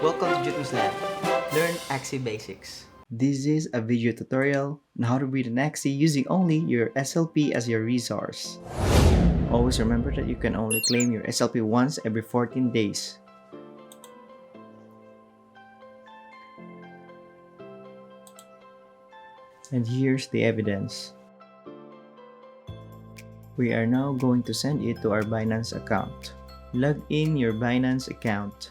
Welcome to Jutmus Lab. Learn Axie Basics. This is a video tutorial on how to breed an Axie using only your SLP as your resource. Always remember that you can only claim your SLP once every 14 days. And here's the evidence. We are now going to send it to our Binance account. Log in your Binance account.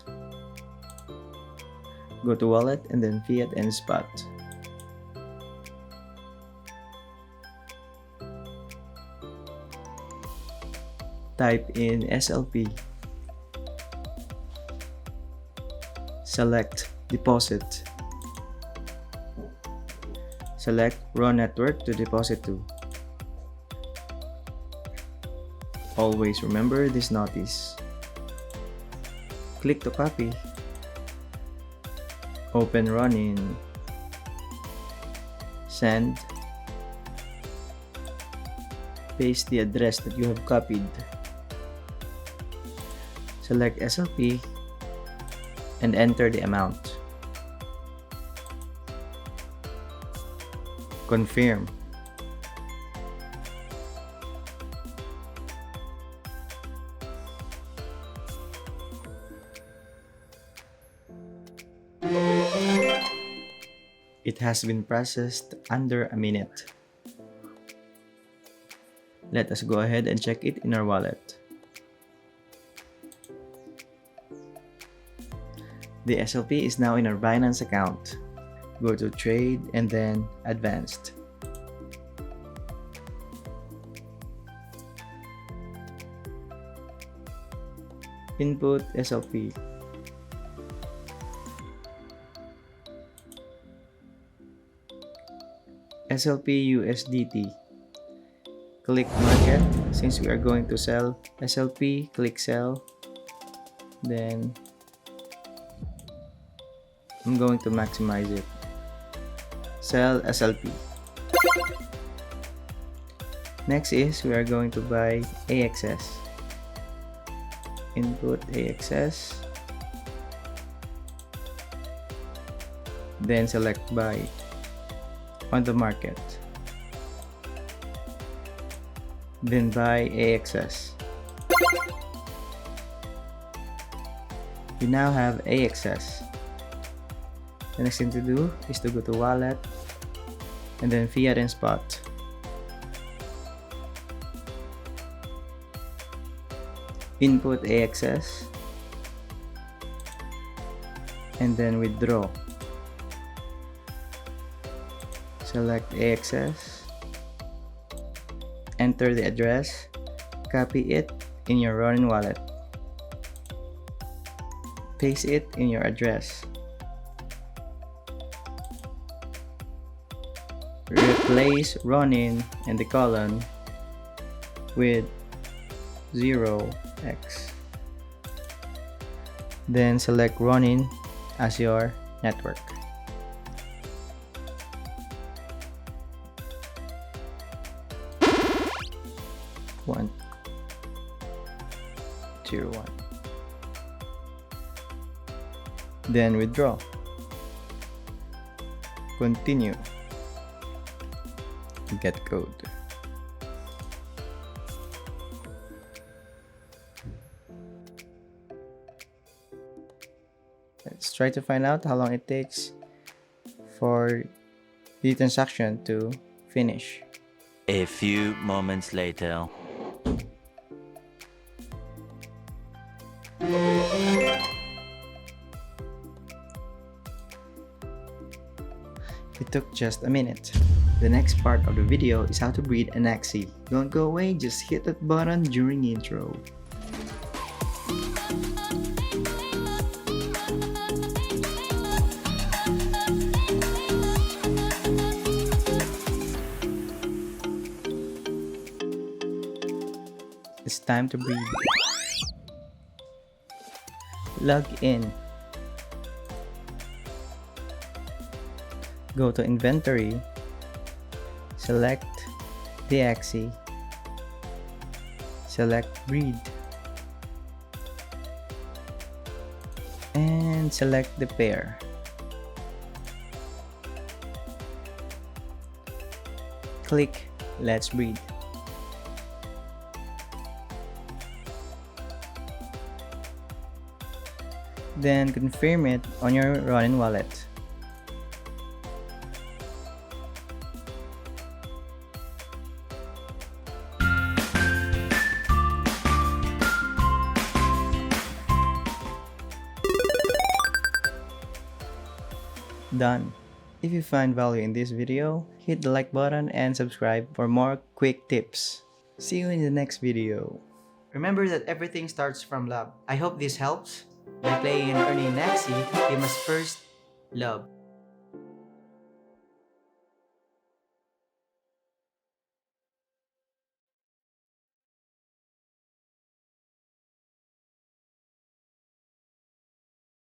Go to wallet and then fiat and spot. Type in SLP. Select deposit. Select raw network to deposit to. Always remember this notice. Click to copy. Open Ronin. Send. Paste the address that you have copied. Select SLP and enter the amount. Confirm. It has been processed under a minute. Let us go ahead and check it in our wallet. The SLP is now in our Binance account. Go to Trade and then Advanced. Input SLP. SLP USDT. Click Market. Since we are going to sell SLP, click Sell. Then I'm going to maximize it. Sell SLP. Next is we are going to buy AXS. Input AXS. Then select Buy on the market. Then buy AXS. We now have AXS. The next thing to do is to go to wallet and then fiat and spot. Input AXS and then withdraw. Select AXS, enter the address, copy it in your Ronin wallet, paste it in your address, replace Ronin and the colon with 0x. Then select Ronin as your network. One, 0, 1. Then withdraw. Continue. Get code. Let's try to find out how long it takes for the transaction to finish. A few moments later. It took just a minute. The next part of the video is how to breed an Axie. Don't go away, just hit that button during intro. It's time to breed. Log in. Go to Inventory. Select the Axie. Select Breed. And and select the pair. Click Let's Breed. Then confirm it on your Ronin wallet. Done. If you find value in this video, hit the like button and subscribe for more quick tips. See you in the next video. Remember that everything starts from love. I hope this helps. By playing and earning Axie, you must first love.